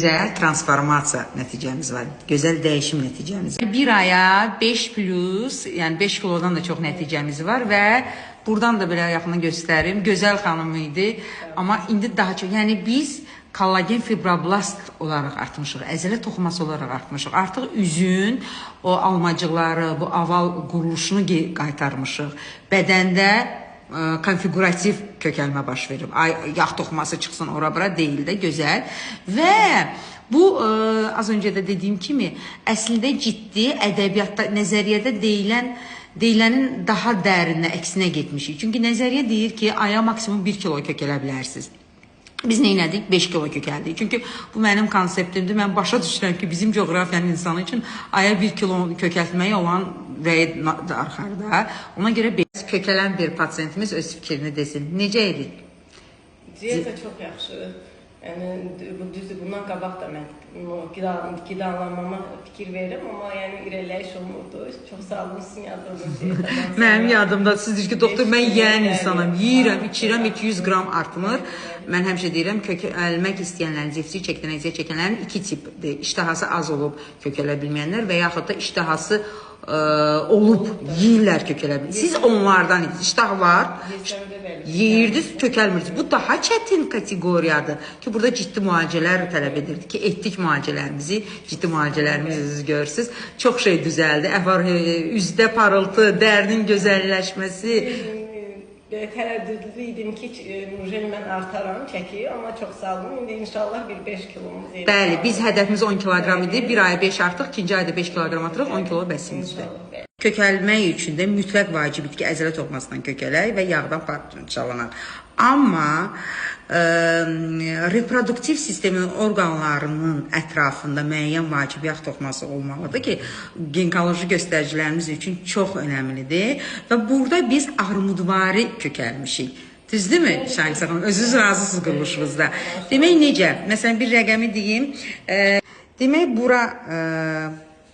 Güzel transformasiya nəticəmiz var. Gözəl dəyişim nəticəmiz var. Bir aya 5 plus, yəni 5 kilodan da çox nəticəmiz var və buradan da belə yaxından göstərim. Gözəl xanım idi, amma indi daha çox, yəni biz kollagen fibroblast olaraq artmışıq, əzələ toxuması olaraq artmışıq. Artıq üzün o almacıqları, bu oval quruluşunu qaytarmışıq. Bədəndə konfigurativ kökəlmə baş verir. Yağ toxuması çıxsın ora-bura deyil də, gözəl. Və bu az öncə də dediyim kimi əslində ciddi ədəbiyyatda, nəzəriyyədə deyilənin daha dərinə, əksinə getmişik. Çünki nəzəriyyə deyir ki, aya maksimum 1 kilo kökələ bilərsiniz. Biz nə elədik? 5 kilo kökəldik. Çünki bu mənim konseptimdir. Mən başa düşürəm ki, bizim coğrafiyanın insanı üçün aya 1 kilo kökəltməyə olan rəy arxarda. Ona görə kökələn bir pasiyentimiz öz fikrini desin. Necə edik? Diyeta çox yaxşı. Yəni düzdür, bundan qabaq da mən qidalanmama fikir verirəm, amma yəni irəliləyiş olmurdu. Çox sağ olun, sizin yadınızda. Mənim yadımda siz deyir ki, doktor, mən yeyən insanım, yeyirəm, içirəm, 200 qram artmır. Mən həmişə deyirəm, kökəlmək istəyənlərin, zefsi çəkilənizə çəkənlərin iki tipdir. İştahası az olub kökələ bilməyənlər və yaxud da iştahası olub yeyirlər kökələ bilir. Siz onlardan iştah var, yeyirdiniz, kökəlmirsiniz. Bu daha çətin kateqoriyadır ki, burada ciddi müalicələr tələb edirdi ki, etdik müalicələrimizi, ciddi müalicələrimizi görürsünüz. Çox şey düzəldi. Üzdə parıltı, dərinin gözəlləşməsi. Tərəddüdlü idim ki, mən artaram, çəki, amma çox sağ olun. İndi inşallah bir 5 kilomuz edir. Bəli, biz hədəfimiz 10 kiloqram idi. Bir aya 5 artıq, ikinci ayda 5 kiloqram artırıq, 10 kilo bəsimizdir. Kökəlmək üçün də mütləq vacibdir ki, əzələ toxumasından kökələk və yağdan parçalanaq. Amma reproduktiv sistemin orqanlarının ətrafında müəyyən vacib yağ toxuması olmalıdır ki, ginekoloji göstəricilərimiz üçün çox önəmlidir və burada biz armudvari kökəlmişik. Düzdürmü Şahinsa xanım? Özünüz razısınız quruluşunuzda. Demək necə? Məsələn, bir rəqəmi deyim. Demək, bura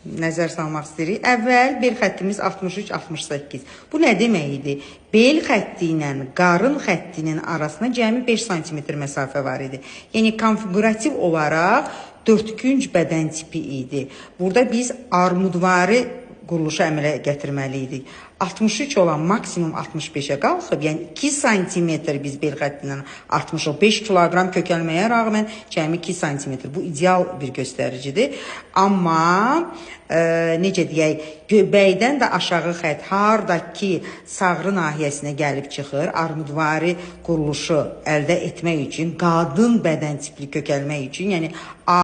nəzər salmaq istəyirik. Əvvəl bel xəttimiz 63-68. Bu nə demək idi? Bel xətti ilə qarın xəttinin arasında cəmi 5 sm məsafə var idi. Yəni, konfigurativ olaraq dördkünc bədən tipi idi. Burada biz armudvari quruluşu əmələ gətirməli idik. 63 olan maksimum 65-ə qalxıb, yəni 2 sm biz bel xəttindən artmışıq. 5 kiloqram kökəlməyə rağmen cəmi 2 sm. Bu ideal bir göstəricidir. Amma necə deyək, göbəkdən də aşağı xətt hardakı sağrı nahiyəsinə gəlib çıxır, armudvari quruluşu əldə etmək üçün, qadın bədən tipli kökəlmək üçün, yəni